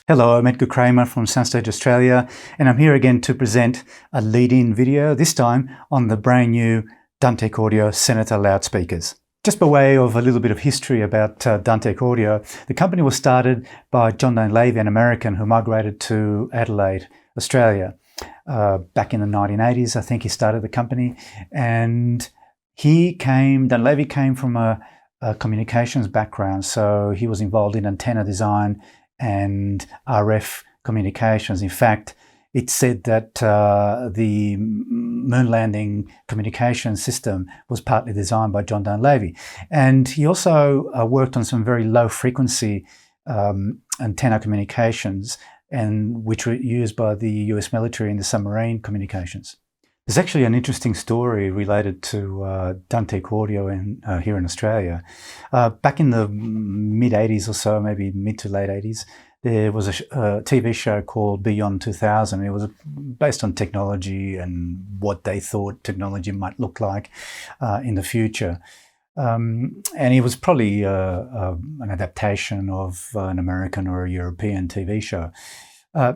Hello, I'm Edgar Kramer from SoundStage Australia, and I'm here again to present a lead-in video, this time on the brand new Duntech Audio Senator loudspeakers. Just by way of a little bit of history about Duntech Audio, the company was started by John Dunlevy, an American who migrated to Adelaide, Australia. Back in the 1980s, I think he started the company, and Dunlevy came from a communications background, so he was involved in antenna design and RF communications. In fact, it's said that the moon landing communication system was partly designed by John Dunlevy. And he also worked on some very low frequency antenna communications, and which were used by the US military in the submarine communications. There's actually an interesting story related to Duntech Audio here in Australia. Back in the mid-80s or so, maybe mid to late 80s, there was a TV show called Beyond 2000. It was based on technology and what they thought technology might look like in the future. And it was probably an adaptation of an American or a European TV show.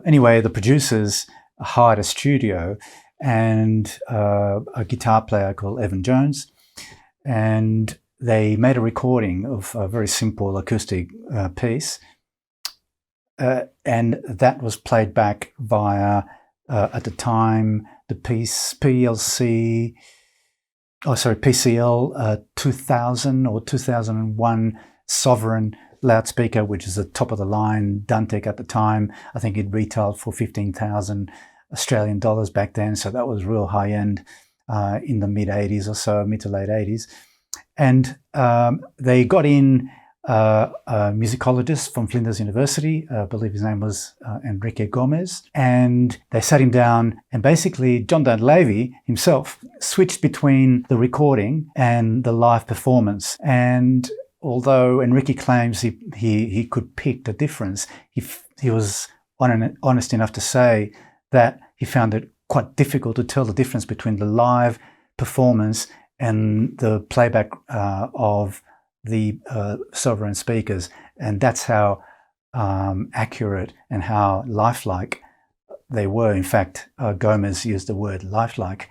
Anyway, the producers hired a studio and a guitar player called Evan Jones, and they made a recording of a very simple acoustic piece, and that was played back via, at the time, the PCL 2000 or 2001 Sovereign loudspeaker, which is a top-of-the-line Duntech at the time. I think it retailed for 15,000 Australian dollars back then, so that was real high-end in the mid-80s or so, mid to late 80s. And they got in a musicologist from Flinders University, I believe his name was Enrique Gomez, and they sat him down, and basically John Dunlevy himself switched between the recording and the live performance. And although Enrique claims he could pick the difference, he was honest enough to say that he found it quite difficult to tell the difference between the live performance and the playback of the Sovereign speakers. And that's how accurate and how lifelike they were. In fact, Gomez used the word lifelike.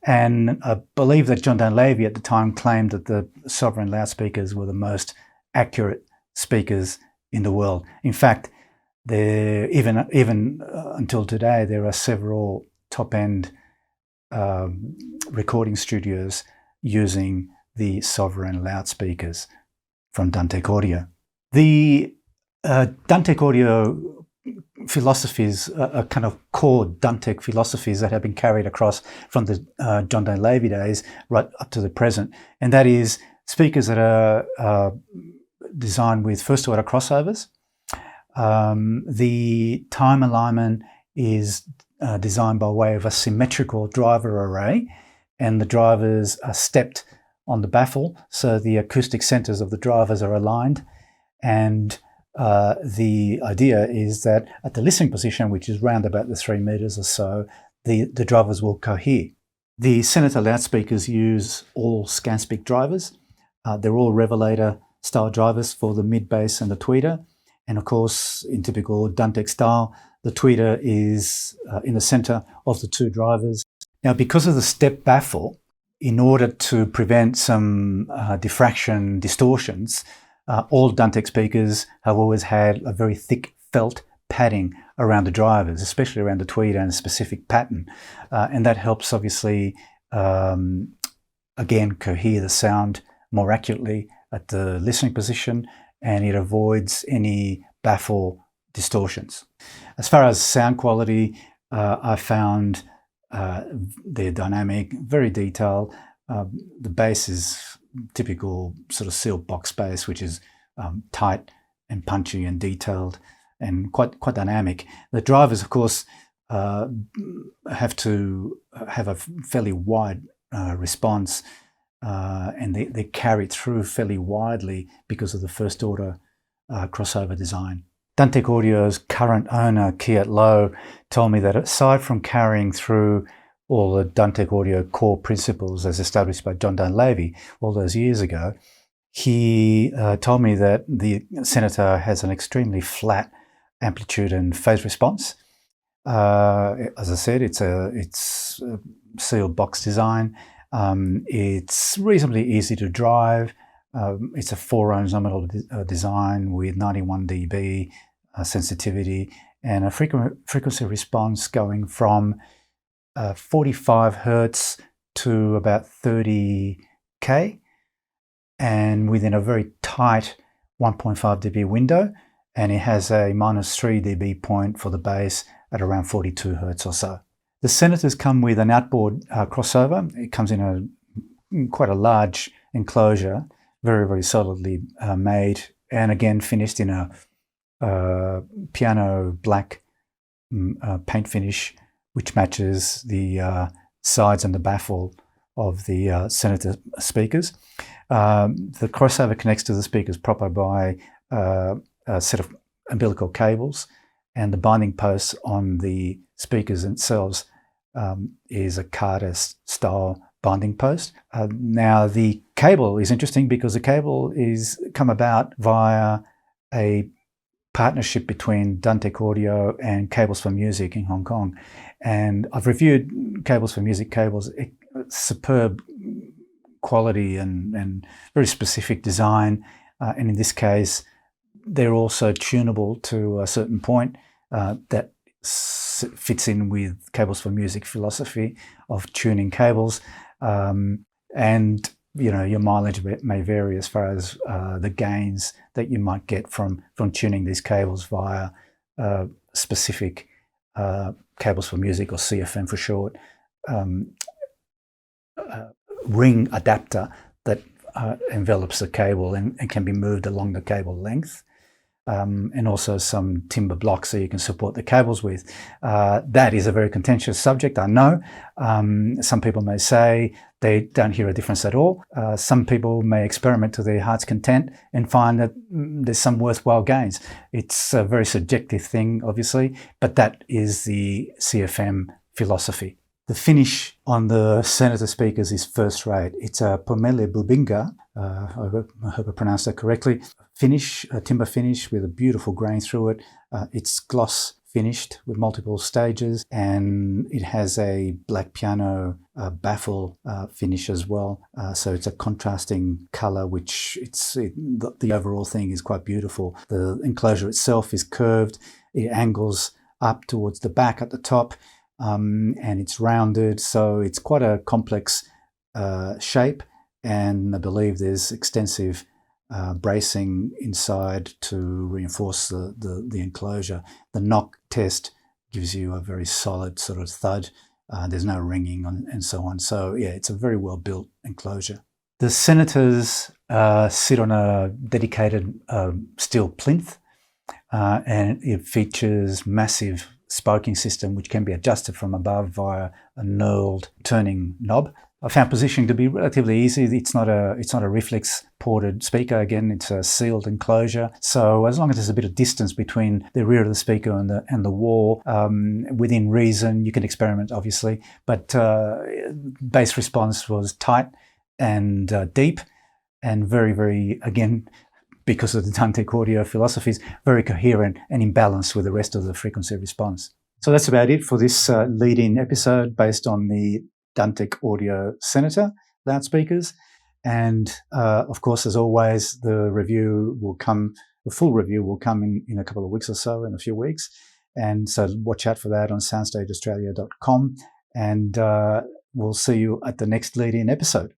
And I believe that John Dunlevy at the time claimed that the Sovereign loudspeakers were the most accurate speakers in the world. In fact, even until today, there are several top-end recording studios using the Sovereign loudspeakers from Duntech Audio. The Duntech Audio philosophies are kind of core Duntech philosophies that have been carried across from the John Dunlevy days right up to the present, and that is speakers that are designed with first-order crossovers. The time alignment is designed by way of a symmetrical driver array, and the drivers are stepped on the baffle, so the acoustic centers of the drivers are aligned. And the idea is that at the listening position, which is round about the 3 meters or so, the drivers will cohere. The Senator loudspeakers use all Scanspeak drivers. They're all Revelator style drivers for the mid bass and the tweeter. And of course, in typical Duntech style, the tweeter is in the center of the 2 drivers. Now, because of the step baffle, in order to prevent some diffraction distortions, all Duntech speakers have always had a very thick felt padding around the drivers, especially around the tweeter, and a specific pattern. And that helps, obviously, again, cohere the sound more accurately at the listening position, and it avoids any baffle distortions. As far as sound quality, I found they're dynamic, very detailed. The bass is typical sort of sealed box bass, which is tight and punchy and detailed and quite dynamic. The drivers, of course, have to have a fairly wide response, and they carry through fairly widely because of the first order crossover design. Duntech Audio's current owner, Kiat Lowe, told me that aside from carrying through all the Duntech Audio core principles as established by John Dunlevy all those years ago, he told me that the Senator has an extremely flat amplitude and phase response. As I said, it's a sealed box design. It's reasonably easy to drive. It's a 4-ohms nominal design with 91 dB sensitivity and a frequency response going from 45 Hertz to about 30K, and within a very tight 1.5 dB window, and it has a -3 dB point for the bass at around 42 Hertz or so. The Senators come with an outboard crossover. It comes in quite a large enclosure, very, very solidly made, and again finished in a piano black paint finish, which matches the sides and the baffle of the Senator speakers. The crossover connects to the speakers proper by a set of umbilical cables, and the binding posts on the speakers themselves is a Carter style binding post. Now the cable is interesting because the cable is come about via a partnership between Duntech Audio and Cables for Music in Hong Kong. And I've reviewed Cables for Music cables, superb quality and very specific design. And in this case, they're also tunable to a certain point that fits in with Cables for Music philosophy of tuning cables. And you know, your mileage may vary as far as the gains that you might get from tuning these cables via specific Cables for Music, or CFM for short, ring adapter that envelops the cable and can be moved along the cable length. And also some timber blocks that you can support the cables with. That is a very contentious subject, I know. Some people may say they don't hear a difference at all. Some people may experiment to their heart's content and find that there's some worthwhile gains. It's a very subjective thing, obviously, but that is the CFM philosophy. The finish on the Senator speakers is first rate. It's a Pomele Bubinga, I hope I pronounced that correctly, finish, a timber finish with a beautiful grain through it. It's gloss finished with multiple stages, and it has a black piano baffle finish as well. So it's a contrasting color, which the overall thing is quite beautiful. The enclosure itself is curved. It angles up towards the back at the top. And it's rounded, so it's quite a complex shape, and I believe there's extensive bracing inside to reinforce the enclosure. The knock test gives you a very solid sort of thud. There's no ringing and so on. So yeah, it's a very well built enclosure. The Senators sit on a dedicated steel plinth, and it features massive spoking system which can be adjusted from above via a knurled turning knob. I found positioning to be relatively easy. It's not a reflex ported speaker. Again, it's a sealed enclosure. So as long as there's a bit of distance between the rear of the speaker and the wall, within reason, you can experiment, obviously. But bass response was tight and deep, and very, very, again, because of the Duntech Audio philosophies, very coherent and in balance with the rest of the frequency response. So that's about it for this lead-in episode based on the Duntech Audio Senator loudspeakers. And of course, as always, the full review will come in a couple of weeks or so, in a few weeks. And so watch out for that on soundstageaustralia.com. And we'll see you at the next lead-in episode.